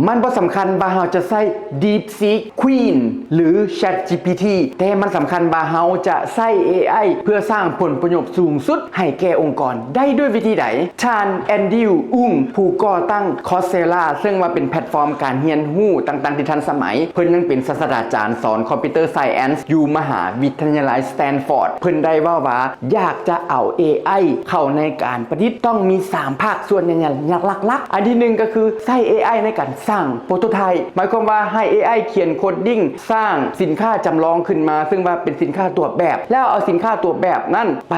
มันบ่สำคัญว่าเราจะใช้ DeepSeek Queen หรือ ChatGPT แต่มันสำคัญว่าเราจะใช้ AI เพื่อสร้างผลประโยชน์สูงสุดให้แก่องค์กรได้ด้วยวิธีใดท่านแอนดิวผู้ก่อตั้ง Coursera ซึ่งว่าเป็นแพลตฟอร์มการเรียนรู้ต่างๆที่ทันสมัยเพิ่นยังเป็นศาสตราจารย์สอนคอมพิวเตอร์ไซแอนซ์อยู่มหาวิทยาลัยสแตนฟอร์ดเพิ่นได้ว่าอยากจะเอา AI เข้าในการประดิษฐ์ต้องมี3ภาคส่วนใหญ่ๆหลักๆอันที่1ก็คือใช้ AI ในการสร้างโปรโตไทป์หมายความว่าให้ AI เขียนโคดดิ้งสร้างสินค้าจำลองขึ้นมาซึ่งว่าเป็นสินค้าตัวแบบแล้วเอาสินค้าตัวแบบนั้นไป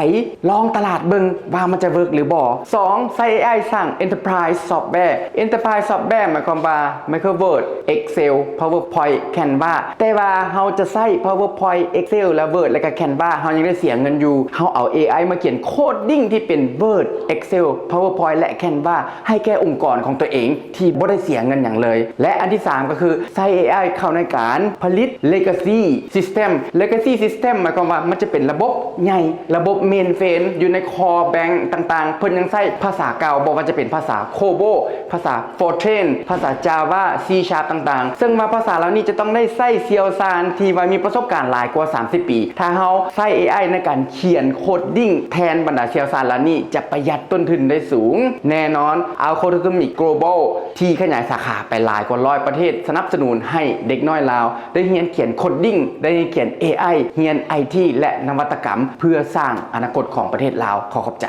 ลองตลาดเบิ่งว่ามันจะเวิร์กหรือบ่2ใช้ AI สร้าง Enterprise Software Enterprise Software หมายความว่า Microsoft Excel PowerPoint Canva แต่ว่าเราจะใช้ PowerPoint Excel และ Word และก็ Canva เรายังได้เสียเงินอยู่เราเอา AI มาเขียนโคดดิ้งที่เป็น Word Excel PowerPoint และ Canva ให้แก่องค์กรของตัวเองที่บ่ได้เสียเงินอย่างเลยและอันที่3ก็คือใช้ AI เข้าในการผลิต Legacy System Legacy System หมายความว่ามันจะเป็นระบบใหญ่ระบบ Mainframe อยู่ใน Core Bank ต่างๆเพิ่นยังใช้ภาษาเก่าบ่ว่าจะเป็นภาษา COBOL ภาษา Fortran ภาษา Java C# ต่างๆซึ่งว่าภาษาเหล่านี้จะต้องได้ใช้เชี่ยวชาญที่ว่ามีประสบการณ์หลายกว่า30ปีถ้าเฮาใช้ AI ในการเขียนโคดดิ้งแทนบรรดาเชี่ยวชาญเหล่านี้จะประหยัดต้นทุนได้สูงแน่นอน Algorithmic Global ที่ขยายสาขาไปหลายกว่า100ประเทศสนับสนุนให้เด็กน้อยลาวได้เรียนเขียนโคดดิ้งได้เขียน AI เรียน IT และนวัตกรรมเพื่อสร้างอนาคตของประเทศลาวขอบใจ